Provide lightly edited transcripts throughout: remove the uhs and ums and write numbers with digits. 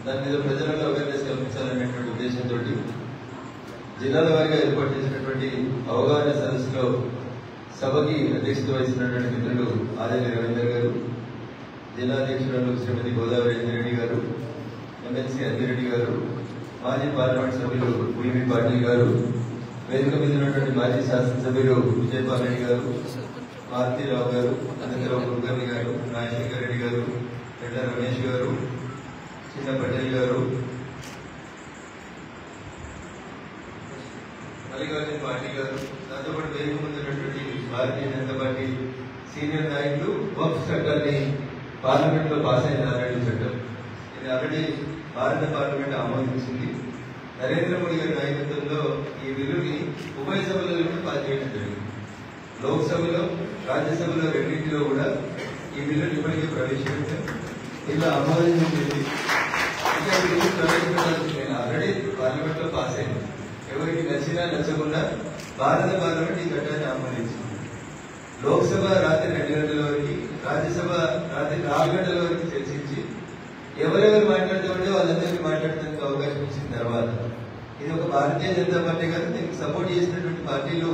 దాని మీద ప్రజలకు అవేర్నెస్ కల్పించాలనేటువంటి ఉద్దేశంతో జిల్లాల వారిగా ఏర్పాటు చేసినటువంటి అవగాహన సదస్సులో సభకి అధ్యక్షత వహిస్తున్నటువంటి మిత్రులు ఆదిత్య రవీందర్ గారు, జిల్లా అధ్యక్షురాలు శ్రీమతి గోదావరి అంజిరెడ్డి గారు, ఎమ్మెల్సీ అంజిరెడ్డి గారు, మాజీ పార్లమెంట్ సభ్యులు వివి పాటిల్ గారు, వేదిక మీద ఉన్నటువంటి మాజీ శాసనసభ్యులు విజయపాల్ రెడ్డి గారు, మారుతీరావు గారు, అనంతరావు కులకర్ణి గారు, రాజశేఖర రెడ్డి గారు, రెడ్డ రమేష్ గారు, చిన్న పటేల్ గారు, మల్లికార్జున పార్టీ గారు, దాంతో పాటు వేదిక ముందున్నటువంటి భారతీయ జనతా పార్టీ సీనియర్ నాయకులు వక్ఫ్ చట్టాన్ని పార్లమెంట్ లో పాస్ అయిన ఆల్రెడీ చట్టం. ఇది ఆల్రెడీ భారత పార్లమెంట్ ఆమోదించింది. నరేంద్ర మోడీ గారి నాయకత్వంలో ఈ బిల్లుని ఉభయ సభలలో పాస్ చేయడం జరిగింది. లోక్సభలో, రాజ్యసభలో రెండింటిలో కూడా ఈ బిల్లును ఇప్పటికే ప్రవేశపెట్టారు. ఇలా ఆమోదించింది. ఇంకా బిల్లు ప్రవేశపెట్టాల్సింది ఆల్రెడీ పార్లమెంట్ లో పాస్ అయింది. ఎవరికి నచ్చినా నచ్చకుండా భారత పార్లమెంట్ ఈ చట్టాన్ని ఆమోదించింది. లోక్సభ రాత్రి 2 గంటల వరకు, రాజ్యసభ రాత్రి 4 గంటల వరకు చర్చించి ఎవరెవరు మాట్లాడుతూ ఉంటే వాళ్ళందరికీ మాట్లాడటానికి అవకాశం ఇచ్చిన తర్వాత ఇది ఒక భారతీయ జనతా పార్టీ కాదు, దీనికి సపోర్ట్ చేసినటువంటి పార్టీలు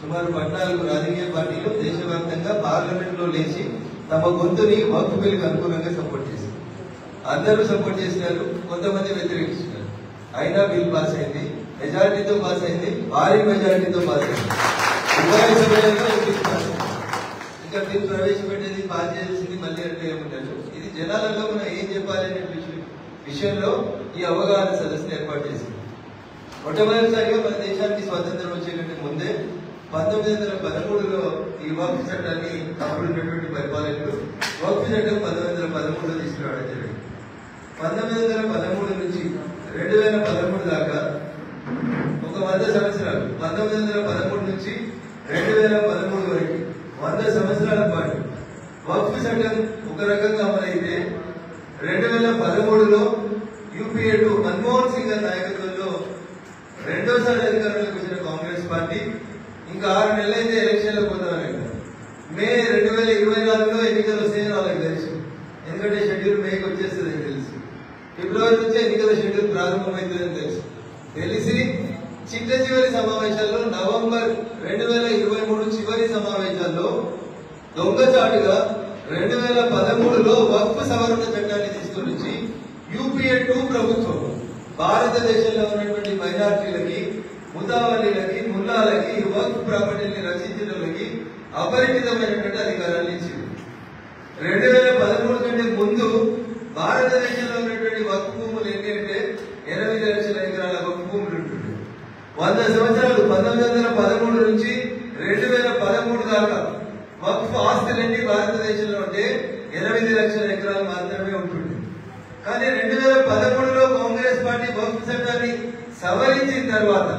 సుమారు 14 రాజకీయ పార్టీలు దేశవ్యాప్తంగా పార్లమెంట్ లో లేచి తమ గొంతుని వక్ఫ్ బిల్లుకు అనుకూలంగా సపోర్ట్ చేశారు. అందరూ సపోర్ట్ చేసినారు, కొంతమంది వ్యతిరేకిస్తున్నారు. అయినా బిల్ పాస్ అయింది, మెజారిటీతో పాస్ అయింది, భారీ మెజారిటీతో పాస్ అయింది. ఉభయ సభలలో బిల్ పాస్ అయింది. ఇంకా బిల్ ప్రవేశపెట్టేది పాస్ చేయాల్సింది మళ్ళీ అంటే ఏముంటారు. ఇది జనాలలో మనం ఏం చెప్పాలి అనే విషయంలో ఈ అవగాహన సదస్సును ఏర్పాటు చేసింది. మొట్టమొదటిసారిగా మన దేశానికి స్వాతంత్రం వచ్చేకంటే ముందే 1913లో ఈ వక్ఫ్ చట్టాన్ని అప్పుడున్నటువంటి పరిపాలకులు వక్ఫ్ చట్టం 1913లో తీసుకురావడం జరిగింది. 1913 నుంచి 2013 దాకా ఒక 100 సంవత్సరాలు, 1913 నుంచి 2013 వరకు 100 సంవత్సరాల పాటు వక్ఫ్ చట్టం ఒక రకంగా అమలైతే 2013లో యూపీఏ 2 మన్మోహన్ సింగ్ గారి నాయకత్వంలో రెండోసారి అధికారంలోకి వచ్చిన కాంగ్రెస్ పార్టీ ఇంకా 6 నెలలైతే ఎలక్షన్లకు పోతామని మే 2024లో ఎన్నికలు వస్తాయని వాళ్ళకి తెలుసు. ఎందుకంటే షెడ్యూల్ మేకి వచ్చేస్తుందని తెలుసు. ఫిబ్రవరి నుంచి ఎన్నికల షెడ్యూల్ ప్రారంభమవుతుందని తెలుసు. తెలిసి చివరి సమావేశాల్లో నవంబర్ 2023 చివరి సమావేశాల్లో దొంగచాటుగా 2013లో వక్ఫ్ సవరణ చట్టాన్ని తీసుకుని వచ్చి యూపీఏ 2 ప్రభుత్వం భారతదేశంలో ఉన్నటువంటి మైనార్టీలకి, ముతావలీలకి, ముల్లాలకి, వక్ఫ్ ప్రాపర్టీని రక్షించడానికి అపరిమితమైనటువంటి అధికారాన్ని ఇచ్చింది. 2013 కంటే ముందు భారతదేశంలో ఉన్నటువంటి వక్ఫ్ భూములు ఏంటి అంటే 8 లక్షల ఎకరాల వక్ఫ్ భూములు ఉంటుంది. 100 సంవత్సరాలు 1913 నుంచి 2013 దాకా వక్ఫ్ ఆస్తులన్నీ భారతదేశంలో ఉంటే 8 లక్షల ఎకరాలు మాత్రమే ఉంటుంది. కానీ 2013లో కాంగ్రెస్ పార్టీ వక్ఫ్ చట్టాన్ని సవరించిన తర్వాత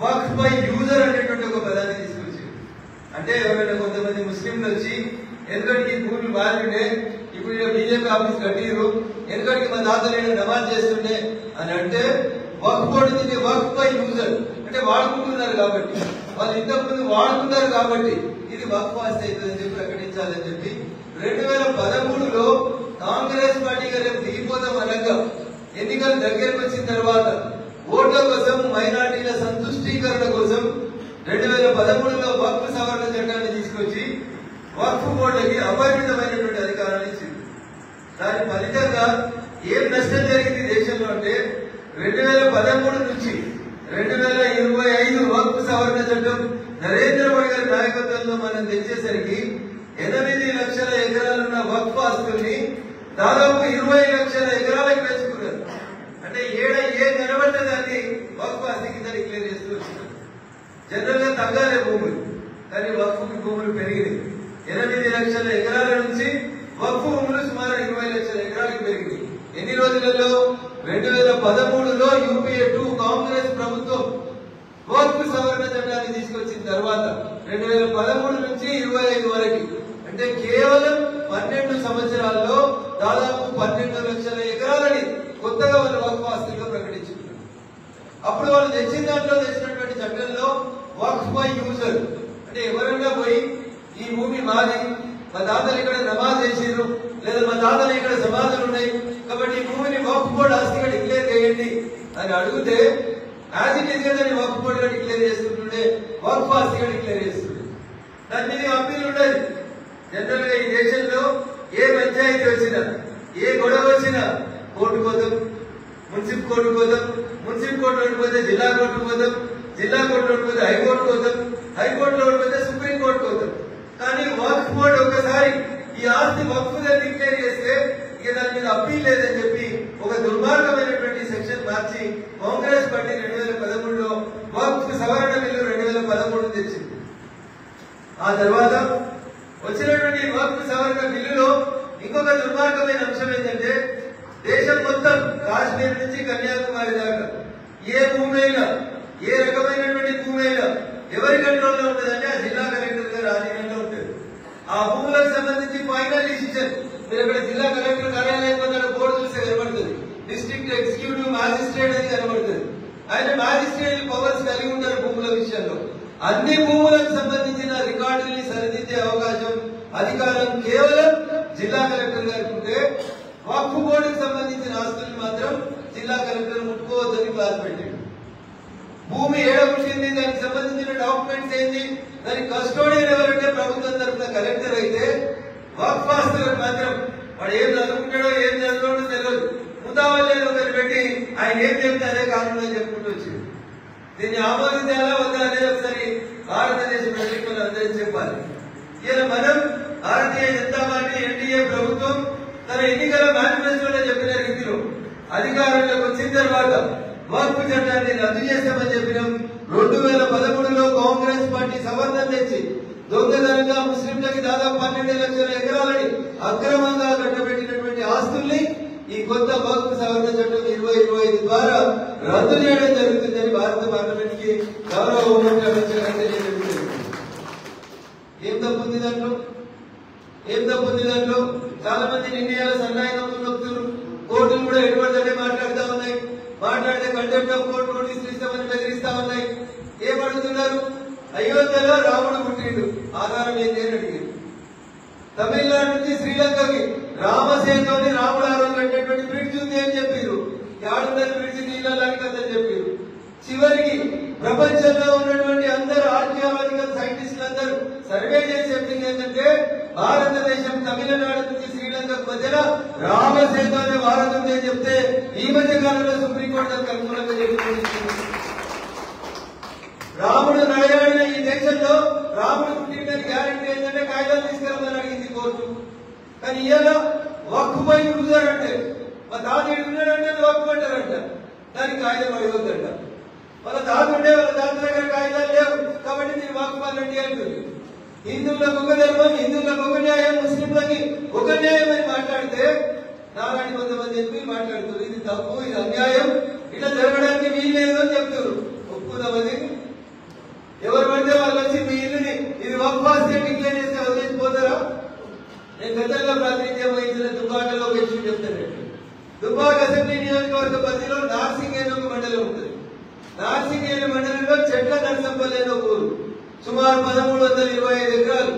వక్ఫ్ బై యూజర్ అనేటువంటి ఒక పదాన్ని తీసుకొచ్చింది. అంటే ఎవరైనా కొంతమంది ముస్లింలు వచ్చి ఎందుకంటే ఈ భూమి బాగుండే, ఇప్పుడు బీజేపీ ఆఫీస్ కట్టిరు, ఎందుకంటే మా తాతలు నమాజ్ చేస్తుండే అని అంటే వక్ఫ్ బోర్డు దీన్ని వక్ఫ్ బై యూజర్ అంటే వాడుకుంటున్నారు కాబట్టి, వాళ్ళు ఇంతకుముందు వాడుకున్నారు కాబట్టి ఇది వక్ఫ్ ఆస్తి అవుతుందని చెప్పి ప్రకటించాలని చెప్పి 2013లో కాంగ్రెస్ పార్టీగా రేపు దిగిపోతాం అనగా ఎన్నికలు దగ్గరకు వచ్చిన తర్వాత ఓట్ల కోసం, మైనార్టీల సంతుష్టీకరణ కోసం 2013లో వక్ఫ్ సవరణ చట్టాన్ని తీసుకొచ్చి వక్ఫ్ బోర్డుకి అపరిమితమైనటువంటి అధికారాన్ని ఇచ్చింది. దాని ఫలితంగా ఏం నష్టం జరిగింది దేశంలో అంటే 2013 నుంచి 2025 వక్ఫ్ సవరణ చట్టం నరేంద్ర మోడీ గారి నాయకత్వంలో మనం తెచ్చేసరికి 8 లక్షల ఎకరాలున్న వక్ఫ్ ఆస్తుల్ని దాదాపు 20 లక్షల ఎకరాలకు పెంచుకున్నారు. అంటే ఏ నిలబడ్డదాన్ని వక్ఫ్ ఆస్తి కింద డిక్లేర్ చేస్తూ వచ్చినారు. జనరల్ గా తగ్గాలే భూములు, కానీ వక్ఫ్ భూములు పెరిగినాయి. 8 లక్షల ఎకరాల నుంచి వక్ఫ్ భూములు సుమారు 20 లక్షల ఎకరాలకు పెరిగినాయి. ఎన్ని రోజులలో? 2013లో యూపీఏ 2 కాంగ్రెస్ ప్రభుత్వం వక్ఫ్ సవరణ చట్టాన్ని తీసుకొచ్చిన తర్వాత 2013 నుంచి 25 వరకు అంటే కేవలం 12 సంవత్సరాల్లో దాదాపు 12 లక్షల ఎకరాలని కొత్తగా వాళ్ళు వక్ఫ్ ఆస్తులుగా ప్రకటించుకున్నారు. అప్పుడు వాళ్ళు తెచ్చినటువంటి చట్టంలో వక్ఫ్ బై యూజర్ అంటే ఎవరైనా పోయి ఈ భూమి మాది, మా తాతలు ఇక్కడ నమాజ్ చేసిరు, లేదా మా తాతలు ఇక్కడ సమాధులు ఉన్నాయి కాబట్టి బోర్డు ఆస్తిగా డిక్లేర్ చేయండి అని అడిగితే యాజ్ ఇట్ ఈస్ గా దాన్ని వక్ఫ్ బోర్డుగా డిక్లేర్ చేస్తుంటుండే, వక్ఫ్ ఆస్తిగా డిక్లేర్ చేస్తుండే. దాని మీద అప్పీల్ ఉండదు. జనరల్ గా ఈ దేశంలో ఏ పంచాయతీ వచ్చినా, ఏ గొడవ వచ్చినా కోర్టు పోతాం, మున్సిపల్ కోర్టు పోతాం, మున్సిపల్ కోర్టు ఓడిపోతే జిల్లా కోర్టు పోతాం, జిల్లా కోర్టు ఓడిపోతే హైకోర్టు పోతాం, హైకోర్టులో ఓడిపోతే సుప్రీం కోర్టు పోతాం. కానీ వక్ఫ్ బోర్డు ఒకసారి ఈ ఆస్తి వక్ఫ్గా డిక్లేర్ చేస్తే ఇక దాని మీద అప్పీల్ లేదని చెప్పి ఒక దుర్మార్గమైనటువంటి సెక్షన్ మార్చి కాంగ్రెస్ పార్టీ 2013లో వక్ఫ్ సవరణ బిల్లు 2013 తెచ్చింది. ఆ తర్వాత వచ్చినటువంటి వక్ఫ్ సవరణ బిల్లులో ఇంకొక దుర్మార్గమైన అంశం ఏంటంటే దేశం మొత్తం కాశ్మీర్ నుంచి కన్యాకుమారి దాకా ఏ భూమి అయినా, ఏ రకమైనటువంటి భూమి అయినా ఎవరి కంట్రోల్లో ఉంటుందంటే ఆ జిల్లా కలెక్టర్ గారు ఆధీనంలో ఉంటుంది. ఆ భూములకు సంబంధించి ఫైనల్ డిసిషన్ మీరు అక్కడ జిల్లా కలెక్టర్ కార్యాలయం బోర్డు చూస్తే కనబడుతుంది. డిస్ట్రిక్ట్ ఎగ్జిక్యూటివ్ మ్యాజిస్ట్రేట్ అని కనబడుతుంది. ఆయన మ్యాజిస్ట్రేట్ పవర్స్ కలిగి ఉంటారు భూముల విషయంలో. అన్ని భూములకు సంబంధించిన రికార్డుల్ని సరిదిద్దే అవకాశం, అధికారం కేవలం జిల్లా కలెక్టర్ గారికి ఉంటే వక్ఫ్ బోర్డుకు సంబంధించిన ఆస్తుల్ని మాత్రం జిల్లా కలెక్టర్ ముట్టుకోవద్దని క్లాస్ పెట్టాడు. భూమి ఏడబుట్టింది, దానికి సంబంధించిన డాక్యుమెంట్స్ ఏంది, దానికి కస్టోడియన్ ఎవరంటే ప్రభుత్వం తరఫున కలెక్టర్ అయితే వక్ఫ్ ఆస్తులకు మాత్రం వాడు ఏం చదువుకుంటాడో ఏం చదువుతాడో తెలియదు, ముతావల్లి ఒకరు పెట్టి ఆయన ఏం చెప్తే అదే కారణంగా చెప్పుకుంటూ వచ్చింది. దీన్ని ఆమోదించాలా వద్దా అనేది ఒకసారి భారతదేశ ప్రజలకు అందరూ చెప్పాలి. ఇలా మనం భారతీయ జనతా పార్టీ ఎన్డీఏ ప్రభుత్వం తన ఎన్నికల మేనిఫెస్టోలో చెప్పిన రీతిలో అధికారంలోకి వచ్చిన తర్వాత వక్ఫ్ చట్టాన్ని రద్దు చేస్తామని చెప్పినాం. 2013లో కాంగ్రెస్ పార్టీ సవరణ తెచ్చి దొంగతనంగా ముస్లింలకి దాదాపు 12 లక్షల ఎకరాలని అక్రమంగా కట్టబెట్టినటువంటి ఆస్తుల్ని ఈ కొత్త వక్ఫ్ సవరణ చట్టం 2025 ద్వారా రద్దు చేయడం జరుగుతుందని భారత పార్లమెంట్ కి గౌరవ హోంమంత్రి అమిత్ షా తెలియజేస్తున్నారు. ఏం తప్పుంది దాంట్లో? ఏం తప్పుంది దాంట్లో? చాలా మంది ఇండియాలో సన్నాయి నొక్కులు కోర్టులు కూడా ఎటువంటి మాట్లాడుతూ ఉన్నాయి. మాట్లాడితే కంటెంప్ట్ ఆఫ్ కోర్టు నోటీసులు ఇస్తామని బెదిరిస్తా ఉన్నాయి. ఏం అడుగుతున్నారు? అయోధ్యలో రాముడు పుట్టిండు, ఆధారం ఏంటి అని అడిగారు. తమిళనాడు నుంచి శ్రీలంకకి రామసేతుని రాముడు ఆరోగ్యం కట్టినటువంటి బ్రిడ్జ్ ఉంది అని చెప్పారు. యాడున్నది బ్రిడ్జ్ నీళ్ళకి అని చెప్పారు. చివరికి ప్రపంచంలో ఉన్నటువంటి అందరూ ఆర్కియాలజికల్ సైంటిస్టులు అందరూ సర్వే చేసి చెప్పింది ఏంటంటే భారతదేశం తమిళనాడు నుంచి శ్రీలంక మధ్యన రామసేతు అనే వారధి ఉంది అని చెప్తే ఈ మధ్య కాలంలో సుప్రీంకోర్టు దానికి అనుకూలంగా చెప్పింది. రాముడు నడయాడిన ఈ దేశంలో రాముడు పుట్టిన గ్యారెంటీ ఏంటంటే కాగితాలు తీసుకెళ్ళమని అడిగింది కోర్టు. కానీ ఇవాళ వక్ఫ్ పై చూసారంటే మా తాత ఎడున్నాడంటే వక్ఫ్ అంటారంట, దానికి కాగితం అడగొద్దంట. వాళ్ళ తాత ఉండే వాళ్ళ తాత దగ్గర కాగితాలు లేవు కాబట్టి మీరు వక్ఫ్ అనండి అంటుంది. హిందువులకు ఒక ధర్మం, హిందువులకు ఒక న్యాయం, ముస్లింలకి ఒక న్యాయం అని మాట్లాడితే నారాయణ కొంతమంది ఎంపీలు మాట్లాడుతారు ఇది తప్పు, ఇది అన్యాయం, ఇట్లా జరగడానికి వీల్లేదు అని చెప్తారు. ఒప్పుకుందామని ఎవరు పడితే వాళ్ళు వచ్చి మీ ఇల్లుని ఇది వక్ఫ్ ఆస్తి డిక్లేర్ చేస్తే వదిలేసిపోతారా? నేను గతంలో ప్రాతినిధ్యం వహించిన దుబ్బాకలో ఒక ఇష్యూ చెప్తానండి. దుబ్బాక అసెంబ్లీ నియోజకవర్గ పరిధిలో నార్సింగేని ఒక మండలం ఉంటుంది. నార్సింగేని మండలంలో చెట్ల నరసంపల్లి అని ఒక ఊరు, సుమారు 1325 ఎకరాలు.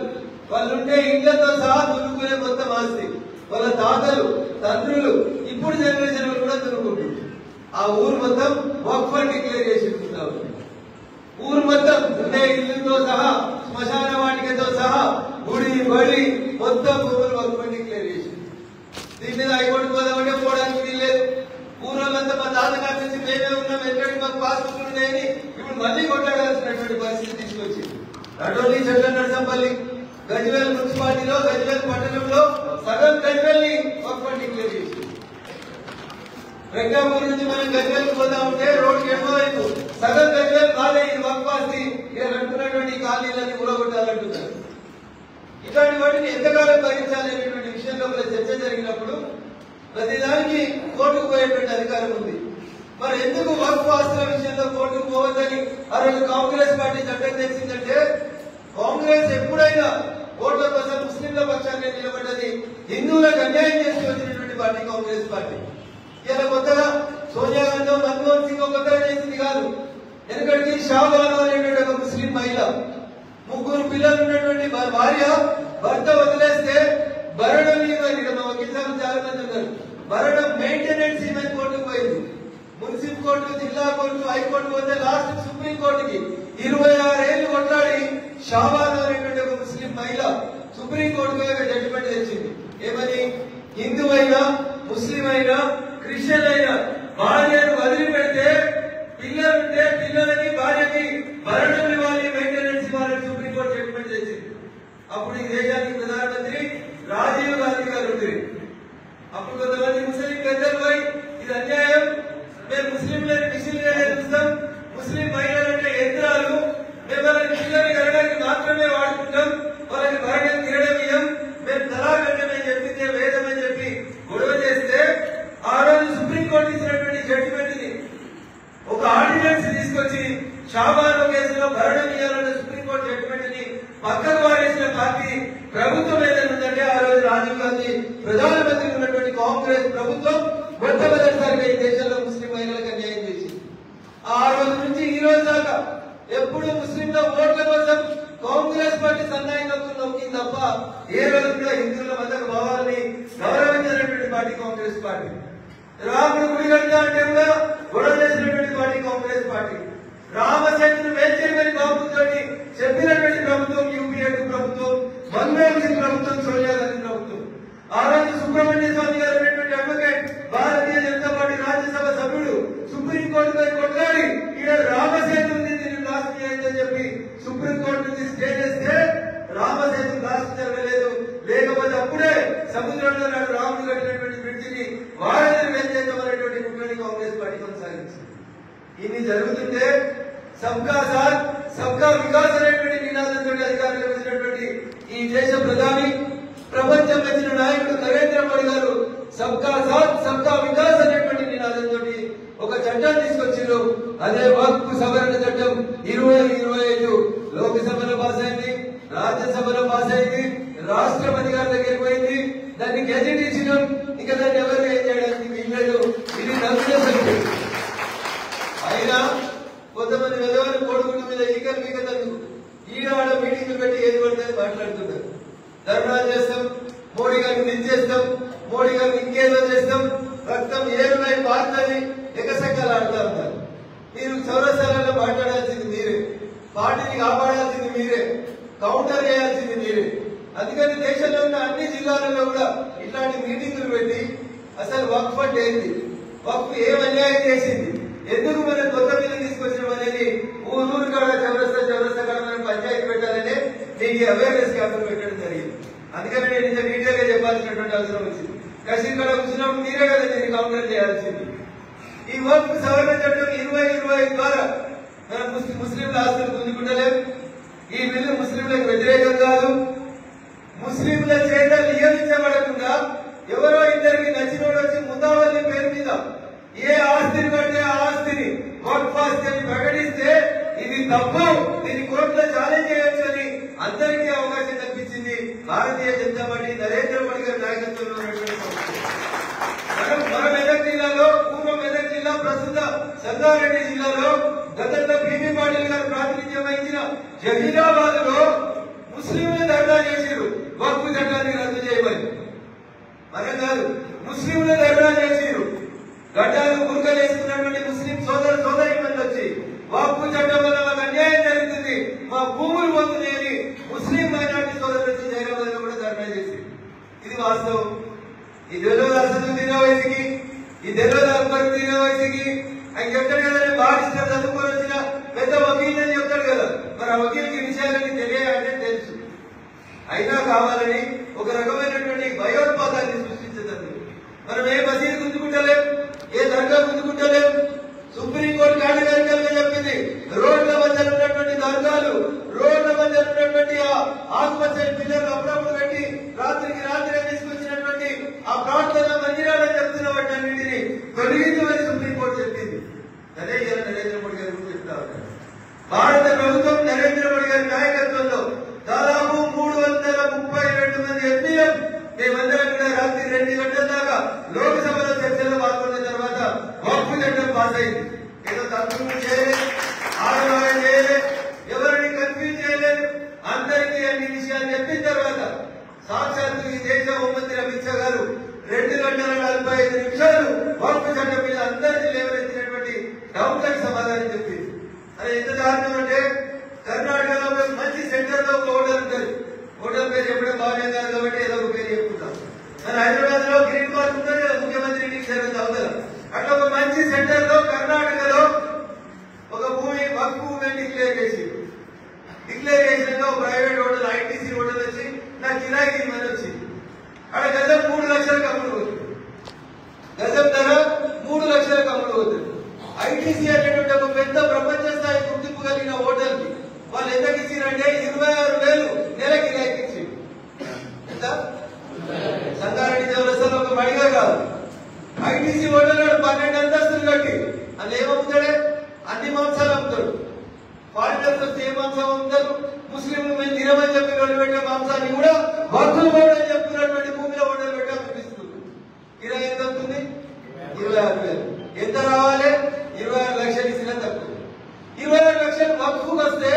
వాళ్ళుంటే ఇళ్లతో సహా దున్నుకునే మొత్తం ఆస్తి. వాళ్ళ తాతలు, తండ్రులు, ఇప్పుడు జనరేషన్ కూడా దున్నుకుంటుంది. ఆ ఊరు మొత్తం వక్ఫ్ డిక్లేర్ చేసి ఊరు మొత్తం ఉండే ఇల్లుతో సహా, శ్మశాన వాటికతో సహా, గుడి బడి మొత్తం భూములు వక్ఫ్ డిక్లేర్ చేసి దీని మీద హైకోర్టు పోదామంటే పోవడానికి వీల్లేదు. ఊరోళ్ళంతా మా తాతగారి నుంచి మేమే ఉన్నాం, ఎక్కడికి మాకు పాస్బుక్లు ఉన్నాయని ఇప్పుడు మళ్ళీ కొట్లాడాల్సినటువంటి పరిస్థితి తీసుకొచ్చింది. అటోని చెట్ల నరసంపల్లి గజ్వేల్ మున్సిపాలిటీలో గజ్వేల్ పట్టణంలో సగం గజ్వేల్ని వక్ఫ్ డిక్లేర్ చేసి రంగాపూర్ నుంచి మనం గజ్వేల్ పోతా ఉంటే రోడ్డు ఎడమవైపు సగం గజ్వేల్ కాలే ఇది వక్ఫ్ ఆస్తి, ఇక్కడ కట్టుకున్నటువంటి కాలనీలన్నీ కూడగొట్టాలంటున్నారు. ఇట్లాంటి వాటిని ఎంతకాలం భరించాలి అనేటువంటి విషయంలో చర్చ జరిగినప్పుడు ప్రతిదానికి కోర్టుకు పోయేటువంటి అధికారం ఉంది. మరి ఎందుకు వక్ఫ్ ఆస్తుల విషయంలో కోర్టుకు పోవద్దని ఆ రోజు కాంగ్రెస్ పార్టీ చట్టం తెచ్చిందంటే కాంగ్రెస్ ఎప్పుడైనా ఓట్ల కోసం ముస్లింల పక్షాన్ని నిలబడ్డది, హిందువులకు అన్యాయం చేసి వచ్చినటువంటి పార్టీ కాంగ్రెస్ పార్టీ. ఇలా కొత్తగా సోనియా గాంధీ, మన్మోహన్ సింగ్ కొత్తగా చేసింది కాదు. ఎందుకంటే షాబాను అనేటువంటి ఒక ముస్లిం మహిళ, 3 పిల్లలు ఉన్నటువంటి భార్య భర్త వదిలేస్తే భరణి కిసాన్ చాలా మంది ఉన్నారు, మరణం మెయింటెనెన్స్ ఈమెన్ కోర్టుకు పోయింది. మున్సిపల్ కోర్టు, జిల్లా కోర్టు, హైకోర్టు పోతే లాస్ట్ సుప్రీం కోర్టుకి 26 ఏళ్లు కొట్లాడి షాబాజ్ అనేటువంటి ఒక ముస్లిం మహిళ సుప్రీం కోర్టుకు జడ్జిమెంట్ తెచ్చింది. ఏమని? హిందూ అయినా, ముస్లిం అయినా, క్రిస్టియన్ అయినా భార్యను వదిలిపెడితే పిల్లలుంటే పిల్లలకి భార్యకి మరణం ఇవ్వాలి, మెయింటెనెన్స్ ఇవ్వాలని సుప్రీం కోర్టు జడ్జిమెంట్ తెచ్చింది. అప్పుడు ఈ దేశానికి ప్రధానమంత్రి రాజీవ్ గాంధీ గారు ఉంది. అప్పుడు కొంతమంది ముస్లిం పెద్దలు పోయి ఇది అన్యాయం, మేము ముస్లింలను మిషన్లుగా చూస్తాం, ముస్లిం మహిళలంటే యంత్రాలు, మేము వాళ్ళని పిల్లలు కనడానికి మాత్రమే వాడుకుంటాం, వాళ్ళకి భార్య తిరగడం, మేము తలాక్ అంటే మేము చెప్పిందే వేదం అని చెప్పి గొడవ చేస్తే ఆ రోజు సుప్రీంకోర్టు ఇచ్చినటువంటి జడ్జిమెంట్ ని ఒక ఆర్డినెన్స్ తీసుకొచ్చి షాబాను కేసులో భరణం ఇవ్వాలన్న సుప్రీంకోర్టు జడ్జిమెంట్ ని పక్కకు వారేసిన పార్టీ ప్రభుత్వం ఏదైనా ఉందంటే ఆ రోజు రాజీవ్ గాంధీ ప్రధానమంత్రి ఉన్నటువంటి కాంగ్రెస్ ప్రభుత్వం మొట్టమొదటిసారిగా ఈ దేశంలో ముస్లిం మహిళలకు అన్యాయం చేసింది. ఆ రోజు నుంచి ఈ రోజు దాకా ఎప్పుడు ముస్లింల ఓట్ల కోసం కాంగ్రెస్ పార్టీ సన్నాయి నొక్కింది తప్ప ఏ రోజు కూడా హిందువుల మత భావాలని గౌరవించినటువంటి పార్టీ కాంగ్రెస్ పార్టీ. రాముడు గుడి కడతా అంటే కూడా గొడవ చేసినటువంటి పార్టీ కాంగ్రెస్ పార్టీ. రామచంద్రుడు వేల్చేమని బాబుతో చెప్పినటువంటి ప్రభుత్వం యూపీఏ ప్రభుత్వం, మన్మోహన్ సింగ్ ప్రభుత్వం, సోనియా గాంధీ ప్రభుత్వం. ఆ రోజు సుబ్రహ్మణ్య స్వామి గారు అనేటువంటి అడ్వకేట్, భారతీయ జనతా పార్టీ రాజ్యసభ సభ్యుడు సుప్రీంకోర్టుపై కొట్లాడి ఈడ రామసేతు దీన్ని లాస్ట్ చేయాలని చెప్పి సుప్రీంకోర్టు నుంచి స్టే చేస్తే రామసేతు లాస్ట్ జరగలేదు. లేకపోతే అప్పుడే సముద్రంలో నాడు రాముడు కట్టినటువంటి బ్రిడ్జిని వారిని వెళ్చేద్దామనేటువంటి కుట్రని కాంగ్రెస్ పార్టీ కొనసాగించింది. ఇన్ని జరుగుతుంటే సబ్కా సాత్ సబ్కా వికాస్ అనేటువంటి నినాదంతో అధికారంలోకి వచ్చినటువంటి ఈ దేశ ప్రధాని, ప్రపంచం మెచ్చిన నాయకుడు నరేంద్ర మోడీ గారు సబ్కా సాత్ సబ్కా వికాస్ అనేటువంటి నినాదంతో ఒక చట్టాన్ని తీసుకొచ్చారు. అదే వక్ఫ్ సవరణ చట్టం 2025 లోక్సభలో పాస్ అయింది, రాజ్యసభలో పాస్ అయింది, రాష్ట్రపతి గారి దగ్గరికి పోయింది, దాన్ని గెజెట్ ఇచ్చినాం. ఇక దాన్ని ఎవరు ఏం చేయడానికి వీల్లేదు. ఇది నవ్వుతుంది. అయినా కొంతమంది వెదవాళ్ళు కోడుకుంటు మీద ఈకలు మీకందుకు ఈనాడ మీటింగ్లు పెట్టి ఏది పడితే మాట్లాడుతున్నారు. ధర్నాలు చేస్తాం, మోడీ గారిని దించేస్తాం, మోడీ గారిని ఇంకేదో చేస్తాం, రక్తం ఏరునై పారుతుంది, ఎకసెక్కలు ఆడుతూ ఉంటారు. మీరు చౌరస్తాలలో మాట్లాడాల్సింది మీరే, పార్టీని కాపాడాల్సింది మీరే, కౌంటర్ చేయాల్సింది మీరే. అందుకని దేశంలో ఉన్న అన్ని జిల్లాలలో కూడా ఇట్లాంటి మీటింగులు పెట్టి అసలు వక్ఫ్ అంటే ఏంది, వక్ఫ్ ఏం అన్యాయం చేసింది, ఎందుకు మనం కొత్త బిల్లు తీసుకొచ్చడం అనేది ఊరు కాడ చౌరస్తా కాడ మనం పంచాయతీ పెట్టాలని మీకు అవేర్నెస్ క్యాంపెయిన్ పెట్టడం జరిగింది. అందుకని నేను ఇంత డీటెయిల్ గా చెప్పాల్సినటువంటి అవసరం వచ్చింది. కషీర్ కాడ కూర్చున్నప్పుడు మీరే కదా దీన్ని కౌంటర్ చేయాల్సింది. ఈ వక్ఫ్ సవరణ చట్టం 2025 ద్వారా మనం ముస్లింల ఆస్తులు గుంజుకుంటలేం. ఈ బిల్లు ముస్లింలకు వ్యతిరేకం కాదు. ముస్లింల చేత నియమించబడకుండా ఎవరో ఇద్దరికి నచ్చినోడు వచ్చి ముతావల్లి పేరు మీద ఏ ఆస్తిని పడితే ఆ ఆస్తిని వక్ఫ్ ఆస్తి అని ప్రకటిస్తే ఇది తప్పు, దీన్ని కోర్టులో ఛాలెంజ్ చేయొచ్చు అని అందరికీ అవకాశం కల్పించింది భారతీయ జనతా పార్టీ నరేంద్ర మోడీ గారి నాయకత్వంలో ఉన్నటువంటి మన మెదక్ జిల్లాలో, పూర్వ మెదక్ జిల్లా, ప్రస్తుత సంగారెడ్డి జిల్లాలో గతంలో పీపీ పాటిల్ గారు ప్రాతినిధ్యం వహించిన జహీరాబాద్ లో ముస్లింలు ధర్నా చేశారు వక్ఫ్ చట్టాన్ని రద్దు చేయమని. మనం కాదు, ముస్లింలు ధర్నా చేశారు. గడ్డాలు గుర్కలు వేసుకున్నటువంటి ముస్లిం సోదరీమణులు వచ్చి వక్ఫ్ చట్టం వల్ల మాకు అన్యాయం జరుగుతుంది, మా భూములు పొందుతాయని ముస్లిం మైనార్టీ సోదరులు వచ్చి జైరాబాద్ లో కూడా ధర్నా చేశారు. ఇది వాస్తవం. ఈ తెలియదు అసదుద్దీన్ ఓవైసీకి, ఈ తెలియదు అక్బరుద్దీన్ ఓవైసీకి. ఆయన చెప్తాడు కదా, నేను బారిస్టర్ చదువుకొని వచ్చిన పెద్ద వకీల్ అని చెప్తాడు కదా. మరి ఆ వకీల్కి విషయాలన్నీ తెలియాలంటే తెలుసు. అయినా కావాలని ఒక రకమైనటువంటి భయోత్పాదాన్ని సృష్టించదండి. మనం ఏ మసీదు గుంజుకుంటలేం, ఏ దర్గా గుంజుకుంటలేం. సుప్రీంకోర్టు కేటగారికల్గా చెప్పింది, రోడ్ల మధ్య ఉన్నటువంటి దర్గాలు, రోడ్ల మధ్య ఉన్నటువంటి ఆకుపచ్చని పిల్లలు అప్పుడప్పుడు పెట్టి రాత్రికి రాత్రి తీసుకొచ్చినటువంటి ఆ ప్రార్థన మందిరాలని చెప్తున్న వాటి అన్నింటినీ తొలగించమని సుప్రీంకోర్టు చెప్పింది. అదే ఇలా నరేంద్ర మోడీ గారు కూడా చెప్తా ఉంటారు. భారత ప్రభుత్వం నరేంద్ర మోడీ గారి నాయకత్వంలో దాదాపు 332 మంది ఎంపీలు మేమందరం కూడా రాత్రి 2 గంటల దాకా లోక్సభలో చర్చలో పాల్గొన్న తర్వాత వక్ఫ్ చట్టం పాస్ అయింది. ఏదో తప్పులు చేయలేదు, ఆడవాళ్ళ చేయలేదు, ఎవరిని కన్ఫ్యూజ్ చేయలేదు. అందరికీ అన్ని విషయాలు చెప్పిన తర్వాత సాక్షాత్తు ఈ దేశ హోంమంత్రి అమిత్ షా గారు 2 గంటల 45 వక్ఫ్ చట్టం మీద అందరికీ లేవనెత్తినటువంటి డౌట్లకు సమాధానం చెప్పింది. అది ఎంత దారుణం అంటే కర్ణాటకలో మంచి సెంటర్ లో ఒక హోటల్ ఉంటుంది. హోటల్ పేరు ఎప్పుడో బాగానే కాదు కాబట్టి ఏదో ఒక పేరు చెప్పుకుంటాం. మన హైదరాబాద్ లో గ్రీన్ పార్క్ ఉంటుంది కదా, ముఖ్యమంత్రి ఇంటికి జరుగుతుంది అవతల. అట్లా ఒక మంచి సెంటర్ లో కర్ణాటకలో ఒక భూమి వక్ఫ్ భూమి డిక్లేర్ చేసి చేసినాక ఒక ప్రైవేట్ హోటల్ ఐటీసీ హోటల్ వచ్చి నా కిరాయికి ఇవ్వని వచ్చి అక్కడ గజం 3 లక్షలకు అమ్ముడు పోతుంది. గజం ధర 3 లక్షలకు అమ్ముడు పోతుంది. ఐటీసీ అనేటువంటి ఒక పెద్ద ప్రపంచ స్థాయి గుర్తింపు కలిగిన హోటల్ కి వాళ్ళు ఎంతకి ఇచ్చిరంటే 26,000 నెల కిరాయికి ఇచ్చి. ఎంత సంగారెడ్డి చౌరస్తాలో ఒక మడిగా కాదు. ఐటీసీ హోటల్ 12 అంతస్తులు కట్టి అది ఏమవుతాడే అన్ని మాంసాలు అమ్ముతాడు. ఫారినర్స్ వస్తే ఏ మాంసం అమ్ముతారు? ముస్లింలు మేము తినమని చెప్పి వాళ్ళు పెట్టే మాంసాన్ని కూడా వక్ఫ్ బోర్డు అని చెప్తున్నటువంటి భూమిలో హోటల్ పెట్టి అనిపిస్తుంది. కిరాయి ఎంత అవుతుంది? 26,000. ఎంత రావాలి? 26 లక్షలు ఇచ్చిన తక్కువ. 26 లక్షలు వక్ఫ్ వస్తే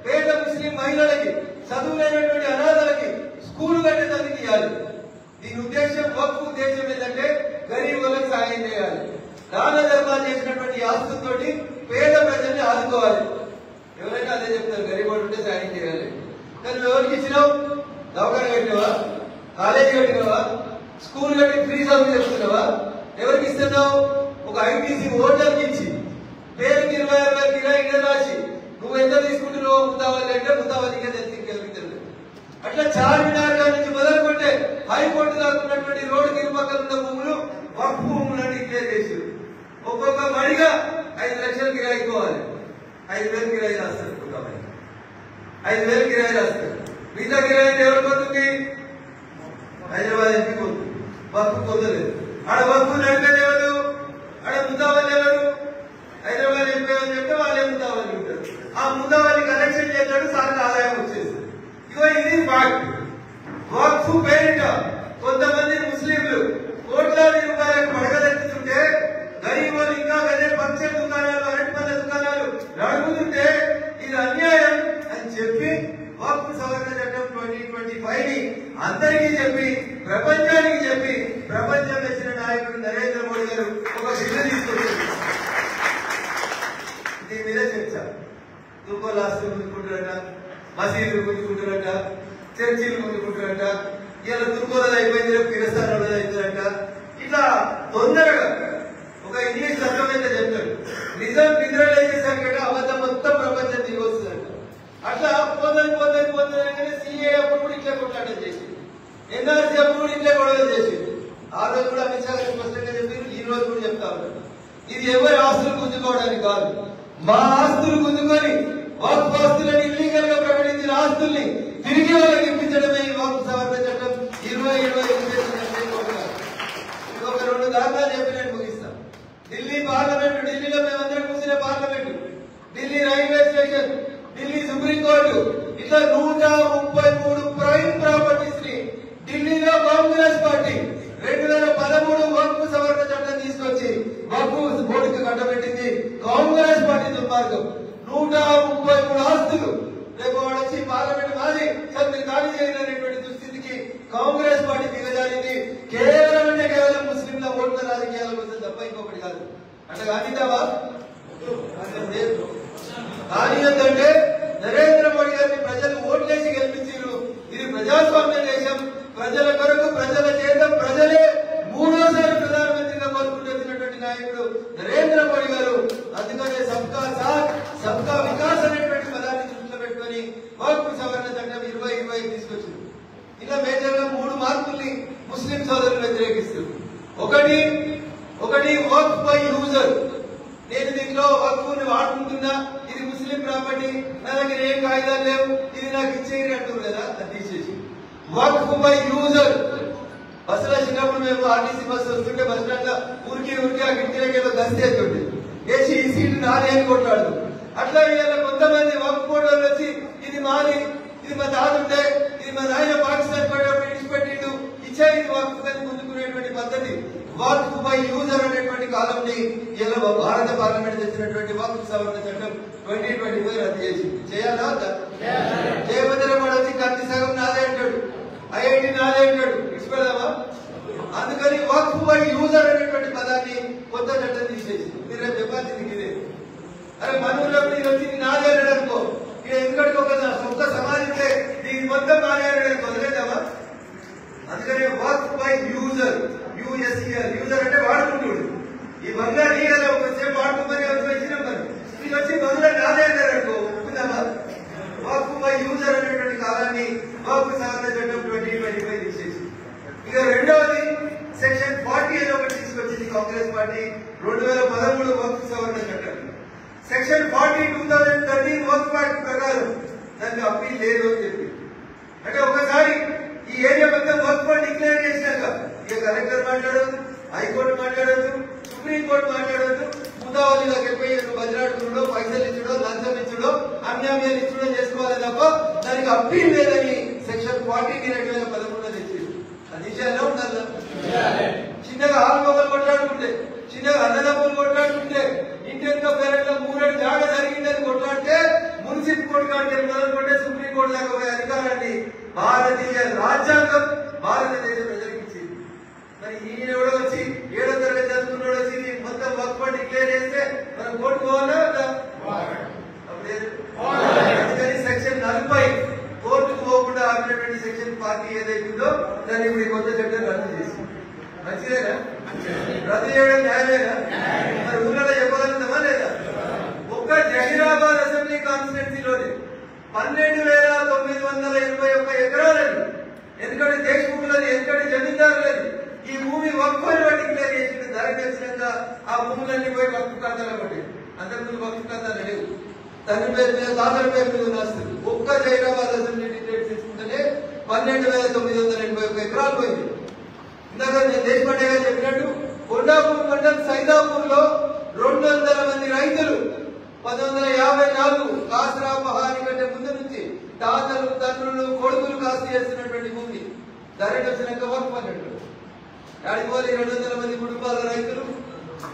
పేద ముస్లిం మహిళలకి చదువులేనటువంటి అనాథలకి స్కూల్ కట్టేదానికి ఇవ్వాలి. దీని ఉద్దేశం వక్ఫ్ ఉద్దేశం ఏంటంటే గరీబ్ వాళ్ళకి సాయం చేయాలి. దాన ధర్మాలు చేసినటువంటి ఆస్తులతోటి పేద ప్రజల్ని ఆదుకోవాలి. ఎవరైనా అదే చెప్తారు, గరీబ్ వాడు ఉంటే సాయం చేయాలి. కానీ ఎవరికి ఇచ్చినావు? దవాఖాన కట్టినవా? కాలేజీ కట్టినవా? స్కూల్ కట్టి ఫ్రీ చదువు చెప్తున్నావా? ఎవరికి ఇస్తున్నావు? ఒక ఐటీసీ హోటల్కి ఇచ్చి పేరుకి 26,000 కిరాయి రాసి నువ్వు ఎంత తీసుకుంటున్నావు? ముతావాలి అంటే ముతావాలిగా తెలియదు. అట్లా చార్మినార్ నుంచి మొదలుకుంటే హైకోర్టు దాకా ఉన్నటువంటి రోడ్డు ఇరుపక్కల ఉన్న భూములు వక్ఫ్ భూములను డిక్లేర్ చేసి ఒక్కొక్క మడిగా 5 లక్షలు కిరాయి పోవాలి. 5,000 కిరాయి రాస్తారు. 5,000 కిరాయి రాస్తారు. మిగతా కిరాయి ఎవరు పోతుంది? హైదరాబాద్ ఎంపీ పోతుంది. వక్ఫ్ పొందలేదు. ఆడ వక్ఫ్ నడిపేది ఎవరు? ఆడ ముతావల్లి ఎవరు? హైదరాబాద్ ఎంపీ అని చెప్తే వాళ్ళే ముతావల్లి ఉంటారు. ఆ ముతావల్లి కలెక్షన్ చేస్తాడు, సార్లు ఆదాయం వచ్చేసి. ఇగో ఇది ఫ్యాక్ట్. వక్ఫ్ పేరిట కొంతమంది ముస్లింలు కోట్లాది రూపాయలకు పడగలెత్తుతుంటే గరీబ్ వాళ్ళు ఇంకా అదే పంచర్ దుకాణాలు, అరటిపళ్ళ దుకాణాలు నడుపుతుంటే ఇది అన్యాయం అని చెప్పి వక్ఫ్ సవరణ చట్టం 2025 ని అందరికీ చెప్పి ప్రపంచానికి చెప్పి ప్రపంచం మెచ్చిన నాయకుడు నరేంద్ర మోడీ గారు ఒక బిల్లు తీసుకొచ్చారు. దీని మీద చర్చ. దుబ్బలు ఆస్తులు గుంజుకుంటారట, మసీదులు గుంజుకుంటారట, చర్చిలు గుంజుకుంటారట, ఇలా దుర్గోలది అయిపోయింది, రేపు కిరస్థానంలో అవుతుందట. ఇట్లా తొందరగా ఒక ఇంగ్లీష్ చట్టం అయితే చెప్తాడు, నిజం నిద్రలో చేశాక అబద్ధం మొత్తం ప్రపంచం తిరిగి వస్తుందంట. అట్లా పోతుంది సిఏ అప్పుడు ఇట్లా కొట్లాటం చేసింది, ఎన్ఆర్సీ అప్పుడు ఇట్లా గొడవలు చేసింది. ఆ రోజు కూడా అమిత్ షా గారు స్పష్టంగా చెప్పారు, ఈ రోజు కూడా చెప్తా ఉన్నారు, ఇది ఎవరి ఆస్తులు గుంజుకోవడానికి కాదు, మా ఆస్తులు గుంజుకొని వక్ఫ్ ఆస్తులను ఇల్లీగల్ గా ప్రకటించిన ఆస్తుల్ని తిరిగి వాళ్ళకి ఇప్పించడమే ఈ వక్ఫ్ సవరణ చట్టం 2025. ఒక 2 దాఖలాలు చెప్పి నేను ముగిస్తాను. ఢిల్లీ పార్లమెంటు, ఢిల్లీలో మేమందరం కూర్చున్న parliament, Delhi railway station, Delhi supreme court, ఇట్లా 133 ప్రైమ్ ప్రాపర్టీస్ ని ఢిల్లీలో కాంగ్రెస్ పార్టీ 2013 వక్ఫ్ సవరణ చట్టం తీసుకొచ్చి వక్ఫ్ బోర్డుకి కట్టబెట్టింది కాంగ్రెస్ పార్టీ దుర్మార్గం. 133 ఆస్తులు రేపు వాడు వచ్చి పార్లమెంట్ మాది సభ్యులు ఖాళీ చేయలేనటువంటి దుస్థితికి కాంగ్రెస్ పార్టీ దిగజారింది. కేవలం ముస్లింల ఓట్ల రాజకీయాల కోసం తప్ప ఇంకొకటి కాదు. అంటే కానిద్దామా? కానియద్దంటే నరేంద్ర మోడీ గారిని ప్రజలు ఓట్లేసి గెలిపించారు. ఇది ప్రజాస్వామ్య దేశం. ప్రజల కొరకు, ప్రజల చేత ప్రజలే 3వ ప్రధానమంత్రిగా కోరుకుంటున్నటువంటి నాయకుడు నరేంద్ర మోడీ గారు. అందుకనే సబ్కా సాత్ సబ్కా వికాస్ అనేటువంటి పదాన్ని దృష్టిలో పెట్టుకుని వక్ఫ్ సవరణ చట్టం 2025 తీసుకొచ్చింది. ఇలా మేజర్ గా 3 మార్పుల్ని ముస్లిం సోదరులు వ్యతిరేకిస్తారు. ఒకటి వక్ఫ్ బై యూజర్. నేను దీంట్లో వక్ఫ్ ని వాడుకుంటున్నా, ఇది ముస్లిం ప్రాపర్టీ, నా దగ్గర ఏం కాగితాలు లేవు, ఇది నాకు ఇచ్చేది అంటారు కదా, అది తీసేసి వక్ఫ్ బై యూజర్. బస్సులో చిన్నప్పుడు మేము ఆర్టీసీ బస్సు వస్తుంటే బస్ స్టాండ్ లో ఊరికి ఆ కిటికీలకి ఏదో గస్తీ ఎత్తుంటే వేసి ఈ సీటు నాది అని కొట్లాడు. అట్లా ఇలా కొంతమంది వక్ఫ్ బోర్డు వాళ్ళు వచ్చి ఇది మాది, ఇది మా తాతుంటే, ఇది మా నాయన పాకిస్తాన్ పడేటప్పుడు ఇడిచిపెట్టిండు, ఇచ్చేది వక్ఫ్ అని ముందుకునేటువంటి పద్ధతి వక్ఫ్ బై యూజర్ అనేటువంటి కాలంని ఇలా భారత పార్లమెంట్ తెచ్చినటువంటి వక్ఫ్ సవరణ చట్టం 2025 రద్దు చేసింది. చేయాలా? చేయబోతే వాడు వచ్చి కంటి సగం నాదే అంటాడు, ఐఐటి నాదే అంటాడు, ఇచ్చిపెడదామా? అందుకని వక్ఫ్ బై యూజర్ అనేటువంటి పదాన్ని కొత్త చట్టం తీసేసి మీరు రేపు చెప్పాల్సింది ఇదే. అరే మన ఊళ్ళో మీరు వచ్చి నాదే అనుకో, ఇక ఎందుకంటే ఒక సమాజంలో దీని మొత్తం నాదే అనుకో వదిలేదామా? అందుకని వక్ఫ్ బై యూజర్, యూఎస్ఈఆర్, యూజర్ అంటే వాడుకుంటుడు. ఈ బంగ్లా నీళ్ళలో ఒకసేపు వాడుకోమని వచ్చిన మరి మీరు వచ్చి బంగ్లా నాదే అనుకో ఒప్పుకుందామా? వక్ఫ్ బై యూజర్ అనేటువంటి కాలాన్ని వక్ఫ్ సవరణ చట్టం 2025 తీసేసి. ఇక రెండవది సెక్షన్ 40 అని ఒకటి తీసుకొచ్చింది కాంగ్రెస్ పార్టీ 2013 వక్ఫ్ సవరణ చట్టం. సెక్షన్ 40 2013 వక్ఫ్ యాక్ట్ ప్రకారం దానికి అప్పీల్ లేదు అని చెప్పి, అంటే ఒకసారి ఈ ఏరియా మొత్తం వక్ఫ్ డిక్లేర్ చేసినాక ఇక కలెక్టర్ మాట్లాడదు, హైకోర్టు మాట్లాడద్దు, సుప్రీంకోర్టు మాట్లాడద్దు, ముదావలిగా చెప్పి బజరాడుకున్నాడో పైసలు ఇచ్చుడో లంచం ఇచ్చుడో అన్యామ్యాలు ఇచ్చుడో చేసుకోవాలి తప్ప దానికి అప్పీల్ లేదని సెక్షన్ 40 2013 తెచ్చింది. అది విషయాల్లో ఉండాలి. చిన్నగా ఆల్మొగలు కొట్లాడుకుంటే, చిన్నగా అన్నదమ్ములు కొట్లాడుకుంటే, ఇంటితో పేరెంట్లో 3 ఏళ్ళు జాగా జరిగిందని కొట్లాడితే మున్సిపల్ కోర్టు కంటే మొదలుకుంటే సుప్రీంకోర్టు దాకా పోయే అధికారాన్ని భారతీయ రాజ్యాంగం భారతదేశ ప్రజలకు ఇచ్చింది. మరి ఈయన ఎవడో వచ్చి 7వ తరగతి చదువుకున్నాడు వచ్చి మొత్తం వక్ఫ్ డిక్లేర్ చేస్తే మనం కోర్టు పోవాలా? అందుకని సెక్షన్ 40 కోర్టుకు పోకుండా ఆపినటువంటి సెక్షన్ 40 ఏదైతుందో దాన్ని ఇప్పుడు కొత్త చట్టం రద్దు చేసి మంచిదేనా? రద్దు చేయడం న్యాయమేనా? మరి ఊళ్ళో చెప్పగలుగుతామా లేదా? ఒక్క జహీరాబాద్ అసెంబ్లీ కాన్స్టిట్యున్సీలోనే 12,981 ఎకరాలని, ఎందుకంటే దేశముఖులని, ఎందుకంటే జమీందారులని ఈ భూమి వక్ఫ్ డిక్లేర్ చేసిన ధర తెలిసినాక ఆ భూములన్నీ పోయి వక్ఫ్ ఖాతాలో పట్టాయి. అంతకుముందు వక్ఫ్ ఖాతాలు లేవు, తండ్రి పేరు మీద తాతల పేరు మీద వస్తుంది. ఒక్క జహీరాబాద్ అసెంబ్లీ డిక్లేర్ చేసుకుంటేనే 12,981 ఎకరాలు పోయింది. ఇందాక నేను దేశపాండే గారు చెప్పినట్టు కొండాపూర్ మండలం సైదాపూర్ లో 200 మంది రైతులు 1954 కాసరా పహాని కంటే ముందు నుంచి తాతలు తండ్రులు కొడుకులు కాసు చేస్తున్నటువంటి భూమి ధర వచ్చినాక వక్ఫ్ అన్నట్టు ఆడిపోలి 200 మంది కుటుంబాల రైతులు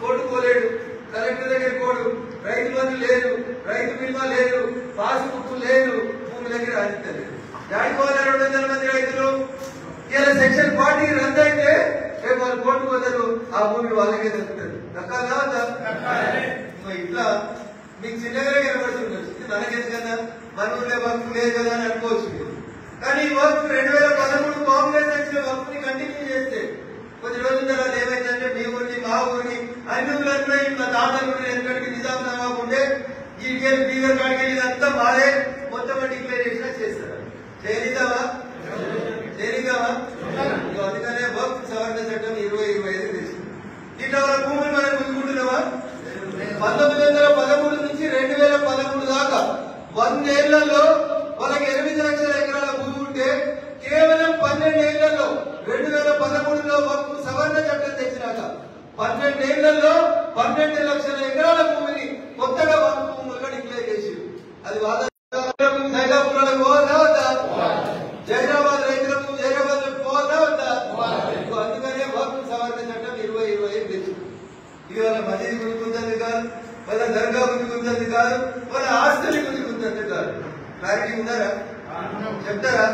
కోటుకోలేడు, కలెక్టర్ దగ్గర కోడు, రైతు బంధు లేదు, రైతు బీమా లేదు, పాస్బుక్ లేదు, భూమి దగ్గర రాజుతుంది. ఆడిపోవాలి 200 మంది రైతులు. ఇలా సెక్షన్ 40 రద్దు అయితే రేపు వాళ్ళు కోర్టు పోతారు, ఆ భూమి వాళ్ళకే దక్కుతుంది. దక్కాలా? ఇట్లా మీకు చిన్నగానే కనబడుతుండొచ్చు, మనకెందుకన్నా మన ఊళ్ళో వక్ఫ్ లేదు కదా అని అనుకోవచ్చు. కానీ ఈ వక్ఫ్ 2013 కాంగ్రెస్ వచ్చిన వక్ఫ్ ని కంటిన్యూ చేస్తే కొద్ది రోజుల తర్వాత ఏమైందంటే మీ ఊరిని మా ఊరిని అన్ని ఊళ్ళలో మా తాతల ఊరిని ఎందుకంటే నిజాం నవాబు ఉండే ఈ బీదర్ కాడికి ఇదంతా మాదే మొత్తం డిక్లరేషన్ చేస్తారు. చేయనిద్దామా? అందుకనే వక్ఫ్ సవరణ చట్టం 2025 తెచ్చింది. ఇట్లా వాళ్ళ భూములు మనం ముందుకుంటున్నావా? 1913 నుంచి 2013 దాకా 100 ఏళ్లలో వాళ్ళకి 8 లక్షల ఎకరాల భూమి ఉంటే కేవలం 12 ఏళ్లలో 2013లో వక్ఫ్ సవరణ చట్టం తెచ్చినాక 12 ఏళ్లలో 12 లక్షల ఎకరాల భూమిని కొత్తగా వక్ఫ్ భూములుగా డిక్లేర్ చేసి అది సైదాపూర్లకు పోదా వద్దా? జహీరాబాద్ రైతులకు జహీరాబాద్ పోదా వద్దా? అందుకనే వక్ఫ్ సవరణ చట్టం 2025 తెచ్చింది. ఇది వాళ్ళ మసీదు గుర్తుకుంటుంది కాదు, వాళ్ళ దర్గా గుర్తుకుంటుంది కాదు, వాళ్ళ ఆస్తులు గుర్తుకుంటుంది కాదు. క్లారిటీ ఉందారా? చెప్తారా?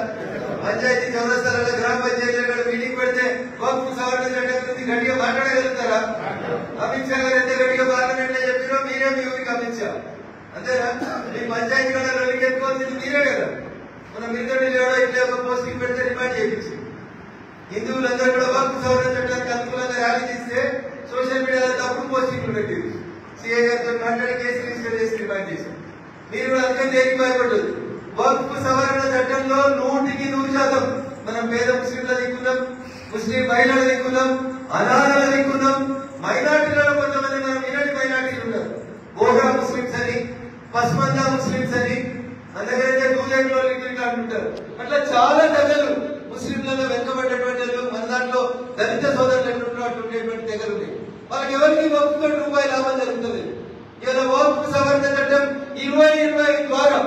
పంచాయతీ చౌరస్తాలలో గ్రామ పంచాయతీలో మీటింగ్ పెడితే వక్ఫ్ సవరణ చట్టం గురించి గట్టిగా మాట్లాడగలుగుతారా? అమిత్ షా గారు ఎంత గట్టిగా పార్లమెంట్ లో చెప్పినో మీరే మీ ఊరికి అమిత్ షా అంతేనా? మీ పంచాయతీ కళలో ఎత్తుకోవాల్సింది మీరే కదా. మన మిగతా ఇట్లా ఒక పోస్టింగ్ పెడితే రిమైండ్ చేయించి హిందువులందరూ కూడా వక్ఫ్ సవరణ చట్టానికి అనుకూలంగా ర్యాలీ తీస్తే సోషల్ మీడియాలో తప్పుడు పోస్టింగ్లు పెట్టింది. సీఏ గారితో మాట్లాడి కేసు రిజిస్టర్ చేసి రిమైండ్ చేశారు. మీరు కూడా అందుకని దేనికి భయపడదు. వక్ఫ్ సవరణ చట్టంలో 100% మనం పేద ముస్లింల దిక్కున్నాం, ముస్లిం మహిళల దిక్కున్నాం, అనాథల దిక్కున్నాం, మైనార్టీలలో కొంతమంది మనం ఇలాంటి మైనార్టీలు ఉన్నారు. బోహ్రా ముస్లింస్ అని, పస్మందా ముస్లింస్ అని, అందుకైతే దూదేలో ఇట్లా అంటుంటారు. అట్లా చాలా తెగలు ముస్లింలలో వెనుకబడ్డటువంటి మన దాంట్లో దళిత సోదరులు ఎట్లుంటున్నటువంటి తెగలు ఉన్నాయి. వాళ్ళకి ఎవరికి వక్ఫ్ రూపాయి లాభం జరుగుతుంది. ఇలా వక్ఫ్ సవరణ చట్టం 2025 ద్వారా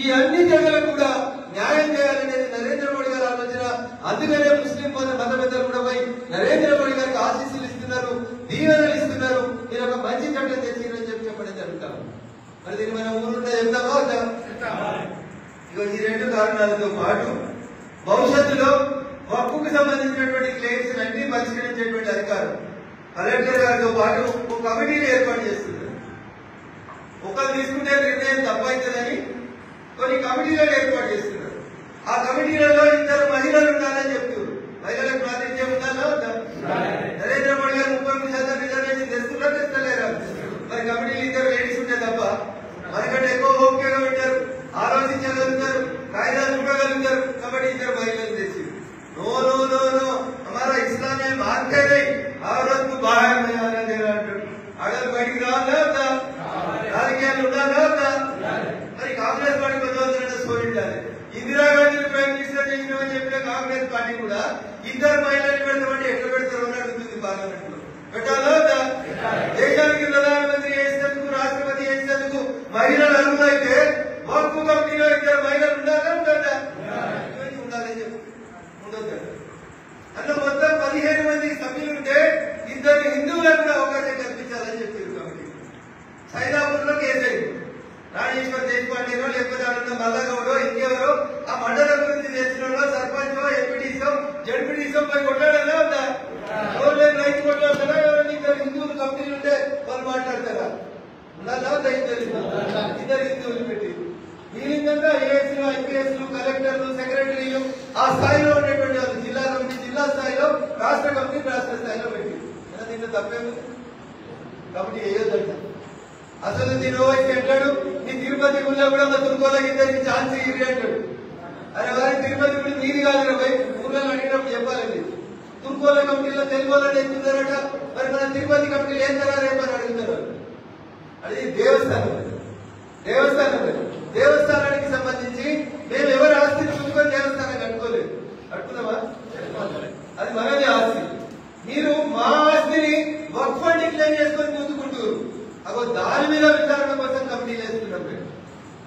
ఈ అన్ని తెగలకు కూడా న్యాయం చేయాలనేది నరేంద్ర మోడీ గారు ఆలోచన. అందుకనే ముస్లిం మత పెద్దలు కూడా పోయి నరేంద్ర మోడీ గారికి ఆశీస్సులు ఇస్తున్నారు, దీవెనలు ఇస్తున్నారు. మీరు ఒక మంచి చట్టం తెచ్చిరని చెప్పడం జరుగుతాం. మరి దీన్ని మనం ఊరుంటే చెప్తామా వద్దా? ఇక ఈ 2 కారణాలతో పాటు భవిష్యత్తులో వక్కుకు సంబంధించినటువంటి క్లెయిమ్స్ అన్ని పరిష్కరించేటువంటి అధికారం కలెక్టర్ గారితో పాటు ఒక కమిటీని ఏర్పాటు చేస్తున్నారు. ఒకరు తీసుకుంటే నిర్ణయం తప్పైతుందని కొన్ని కమిటీలను ఏర్పాటు చేస్తున్నారు. ఆ కమిటీలలో 2 మహిళలు ఉండాలని చెప్తున్నారు. మహిళలకు ప్రాతినిధ్యం ఉండాలో నరేంద్ర మోడీ గారు 33% రిజర్వేషన్ తెస్తున్నారు, తెస్తలేరా? మరి కమిటీలు 2 లేడీస్ ఉంటే తప్ప మనకంటే ఎక్కువ ఓపికగా ఉంటారు, ఆలోచించగలుగుతారు, కాయిదాలు చూడగలుగుతారు. కాబట్టి 2 మహిళలు తెచ్చి नो नो नो नो हमारा इस्लाम में मानते नहीं, औरत को बाहर नहीं आने दे रहा है. अगर बैठ रहा था राजकीय उड़ा था మరి కాంగ్రెస్ పార్టీ కొంచెం స్కోరించాలి. ఇందిరాగాంధీ ప్రైమ్ మినిస్టర్ చేసినని చెప్పిన కాంగ్రెస్ పార్టీ కూడా 2 మహిళలు పెడతామంటే ఎట్లా పెడతారో అని అడుగుతుంది పార్లమెంట్ లో. పెట్టాలో దేశానికి ప్రధానమంత్రి చేసేందుకు రాష్ట్రపతి చేసేందుకు మహిళలు అర్హులైతే వక్ఫ్ కమిటీలో 2 మహిళలు ఉండాలా ఉండాలా? ఉండాలని చెప్పి అందులో మొత్తం 15 మంది సభ్యులుంటే 2 హిందువులకు కూడా అవకాశం కల్పించాలని చెప్పారు కమిటీ. సైదాపూర్ లో కేసు అయింది. రాజేశ్వర్ దేశపాండేనో లేకపోతే అన్న మల్లగౌడో ఇంకెవరో ఆ మండలం గురించి తెలిసిన సర్పంచ్ ఎంపీటీసో జడ్పీటీసో పోయి కొట్లాడాలా ఉందా? రైతు కొట్లాడతారా? ఎవరైనా 2 హిందువులు కంపెనీలు ఉంటే వాళ్ళు మాట్లాడతారా? ఉండాలా? 2 హిందువులు పెట్టి ఈ విధంగా ఏఎస్లు ఐపీఎస్లు కలెక్టర్లు సెక్రటరీలు ఆ స్థాయిలో ఉండేటువంటి వాళ్ళు జిల్లా కమిటీ జిల్లా స్థాయిలో రాష్ట్ర కమిటీ రాష్ట్ర స్థాయిలో పెట్టి దీంట్లో తప్పేమి కాబట్టి వేయొద్దంట. అసలు దీని అంటాడు నీ తిరుపతి గుడిలో కూడా మా తుర్కోలకి 2 ఛాన్స్ ఇవ్వరి అంటాడు. అరే వారి తిరుపతి గుడి మీది కాదు పోయి ఊళ్ళో అడిగినప్పుడు చెప్పాలండి. తుర్కోల కమిటీలో తెలుగు వాళ్ళని ఎక్కుతారట, మరి మన తిరుపతి కమిటీలు ఏం తరారు ఏమని అడుగుతారు. అది దేవస్థానానికి సంబంధించి మేము ఎవరి ఆస్తిని చూసుకొని దేవస్థానం కట్టుకోలేదు. కట్టుకుందామా? అది మనది ఆస్తి. మీరు మా ఆస్తిని వక్ఫ్ డిక్లేర్ చేసుకొని ముందుకుంటారు. అగో దాని మీద విచారణ కోసం కమిటీలు వేస్తున్నాం.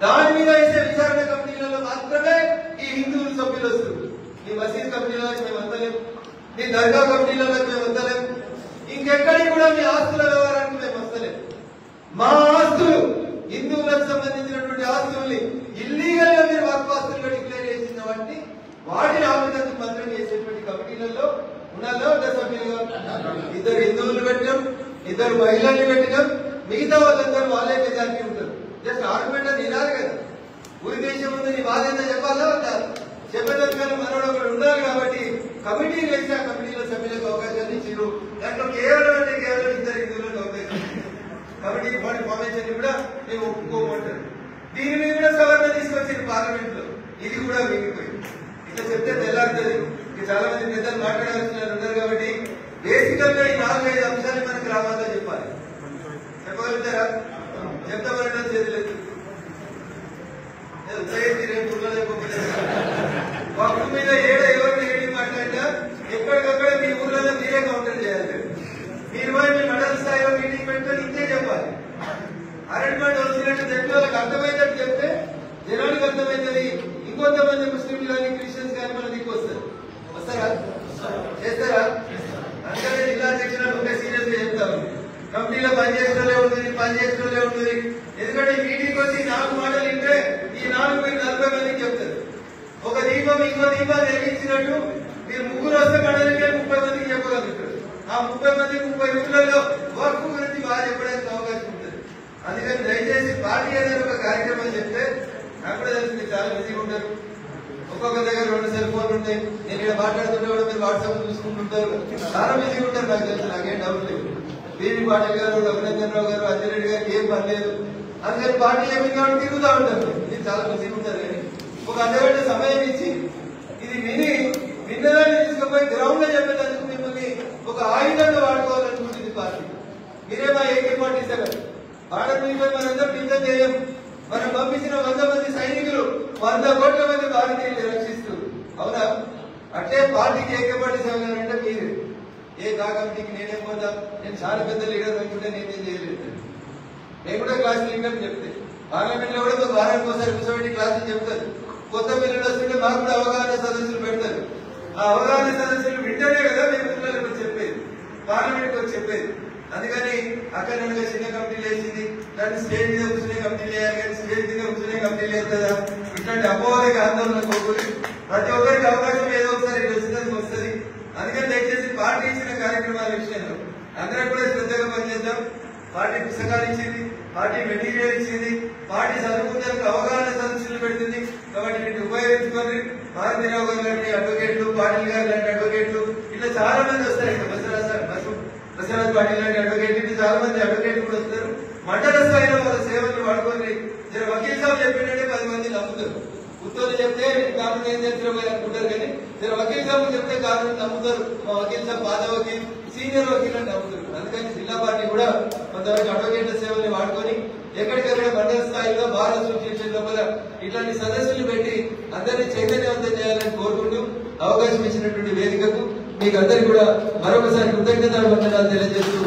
దాని మీద వేసే విచారణ కమిటీలలో మాత్రమే ఈ హిందువుల సభ్యులు వస్తారు. మీ మసీద్ కమిటీలో మేము వస్తలేము, మీ దర్గా కమిటీలలో మేము వస్తలేము, ఇంకెక్కడికి కూడా మీ ఆస్తుల వ్యవహారానికి మేము వస్తలేము. మా ఆస్తులు హిందువులకు సంబంధించినటువంటి ఆస్తుల్ని ఇల్లీగల్ గా మీరు వక్ఫ్ ఆస్తులుగా డిక్లేర్ చేసిన వాటిని ఆలోచనకు మాత్రం చేసేటువంటి కమిటీలలో ఉన్నాలో సభ్యులుగా 2 హిందువులు పెట్టినాం, 2 మహిళల్ని పెట్టినాం, మిగతా వాళ్ళందరూ వాళ్ళే మెజారిటీ ఉంటారు. జస్ట్ ఆర్గ్యుమెంట్ అని వినాలి కదా. ఊరి దేశం ముందు నీ బాధ ఎంత చెప్పాలా చెప్పేదానికన్నా మనోడు ఒకడు ఉండాలి. కాబట్టి కమిటీ వేసి ఆ కమిటీలో సభ్యులకు అవకాశాలు ఇచ్చారు. దాంట్లో కేవలం 2 హిందువులకు అవకాశం కమిటీ బాడీ ఫార్మేషన్ కూడా మేము ఒప్పుకోమంటారు. దీని మీద కూడా సవరణ తీసుకొచ్చింది పార్లమెంట్ లో. ఇది కూడా మిగిలిపోయింది. ఇట్లా చెప్తే తెల్లారుతుంది. చాలా మంది పెద్దలు మాట్లాడాల్సిన ఉన్నారు కాబట్టి బేసికల్ గా ఈ 4-5 అంశాలు మన గ్రామాల్లో చెప్పాలి. చెప్పగలుగుతారా? చెప్తామన్నా చేతులేదు రేపు వక్ఫ్ మీద ఎవరిని ఏడి మాట్లాడినా ఎక్కడికక్కడ మీ ఊర్లలో మీరే కౌంటర్ చేయాలి. మీరు పోయి మీ మండల స్థాయిలో మీటింగ్ పెట్టుకొని ఇంతే చెప్పాలి. అరెంట్మెంట్ వచ్చినట్టు చెప్పి వాళ్ళకి అర్థమయ్యేటట్టు చెప్తే జనానికి అర్థమవుతుంది. ఇంకొంతమంది ముస్లింలు కానీ క్రిస్టియన్స్ కానీ మన దిక్కు వస్తారు. వస్తారా? చేస్తారా? అందుకనే జిల్లా అధ్యక్షులు ఉంటే సీరియస్ గా చెప్తాము. కమిటీలో పనిచేసుకోలే ఉంటుంది. ఎందుకంటే మీటింగ్ వచ్చి 4 మాటలు వింటే ఈ 4 మీరు 40 మందికి చెప్తారు. ఒక దీపం ఇంకో దీపాన్ని వెలిగించినట్టు మీరు 3 వస్తే మండలికే 30 మందికి చెప్పగలుగుతారు. ఆ 30 మందికి 30 ఊళ్ళలో వర్క్ గురించి బాగా చెప్పడానికి అవకాశం ఉంటుంది. అందుకని దయచేసి పార్టీ ఏదైనా ఒక కార్యక్రమం చెప్తే నాకు కూడా తెలిసి మీరు చాలా బిజీగా ఉంటారు. ఒక్కొక్క దగ్గర 2 సెల్ ఫోన్లు ఉంటాయి. నేను ఇక్కడ మాట్లాడుతుంటే కూడా మీరు వాట్సాప్ చూసుకుంటుంటారు. చాలా బిజీగా ఉంటారు. నాకు తెలుసు, నాకేం డౌట్ లేదు. బీవీ పాటిల్ గారు, అభినందన్ రావు గారు, అంజరెడ్డి గారికి ఏం పని లేదు. అందుకని పార్టీ ఏమి కాబట్టి తిరుగుతూ ఉంటారు. మీరు చాలా బిజీగా ఉంటారు. కానీ ఒక అర్ధగంట సమయం ఇచ్చి ఇది విన్నదాన్ని తీసుకుపోయి గ్రౌండ్ లో చెప్పేందుకు మిమ్మల్ని ఒక ఆయుధంగా వాడుకోవాలనుకుంటుంది పార్టీ. మీరేమో AK-47 భారత్ మీద మనందరూ యుద్ధం చేయం. మనం పంపించిన 100 మంది సైనికులు 100 కోట్ల మంది భారతీయులు రక్షిస్తూ అవునా? అంటే పార్టీకి AK-47 అంటే మీరు ఏ కమిటీకి నేనేం పోతా, నేను చాలా పెద్ద లీడర్ అనుకుంటే నేనేం చేయలేదు. నేను కూడా క్లాసులు వింటాను చెప్తే పార్లమెంట్ లో కూడా ఒక వారానికి ఒకసారి కూర్చోబెట్టి క్లాసులు చెప్తారు. కొత్త పిల్లలు వస్తుంటే మాకు కూడా అవగాహన సదస్సులు పెడతారు. ఆ అవగాహన సదస్సులు వింటేనే కదా మేము పిల్లలకు చెప్పేది, పార్లమెంట్ వచ్చి చెప్పేది. అందుకని అక్కడ చిన్న కమిటీలు వేసింది, దాన్ని స్టేజ్ మీద కూర్చునే కమిటీలు వేయాలి, కానీ స్టేజ్ మీద కూర్చునే కమిటీలు వేస్తుందా? ఇట్లాంటి అపోహలకి ఆందోళన కోరుకుని ప్రతి ఒక్కరికి అవకాశం ఏదో ఒకసారి వచ్చిందని కార్యక్రమాల విషయంలో అందరం కూడా శ్రద్ధగా పనిచేద్దాం. పార్టీ పుస్తకాలు ఇచ్చింది, పార్టీ మెటీరియల్ ఇచ్చింది, పార్టీ చదువుకుందానికి అవగాహన సదస్సులు పెడుతుంది. కాబట్టి వీటిని ఉపయోగించుకొని భారతీరావు గారు లాంటి అడ్వకేట్లు, పాటిల్ గారు లాంటి అడ్వకేట్లు ఇట్లా చాలా మంది వస్తారు. ఇక్కడ బసవరాజ్ పాటిల్ లాంటి అడ్వకేట్లు ఇట్లా చాలా మంది అడ్వకేట్లు కూడా వస్తారు. మండల స్థాయిలో వాళ్ళ సేవలు వాడుకొని జర వకీల్ సాబ్ చెప్పినట్టే 10 మంది నమ్ముతారు. ఉత్తర్వులు చెప్తే కారణం ఏం చెప్తారో అనుకుంటారు, కానీ జర వకీల్ సాబ్ చెప్తే కారణం నమ్ముతారు. మా వకీల్ సాబ్ పాత వకీల్, సీనియర్ వకీల్ అని నమ్ముతారు. అందుకని జిల్లా పార్టీ కూడా కొంతవరకు అడ్వకేట్ల సేవల్ని వాడుకొని ఎక్కడికక్కడ మండల స్థాయిలో బార్ అసోసియేషన్ లోపల ఇట్లాంటి సదస్సులు పెట్టి అందరినీ చైతన్యవంతం చేయాలని కోరుకుంటూ అవకాశం ఇచ్చినటువంటి వేదికకు మీకు అందరికీ కూడా మరొకసారి కృతజ్ఞతలు వందనాలు తెలియజేస్తూ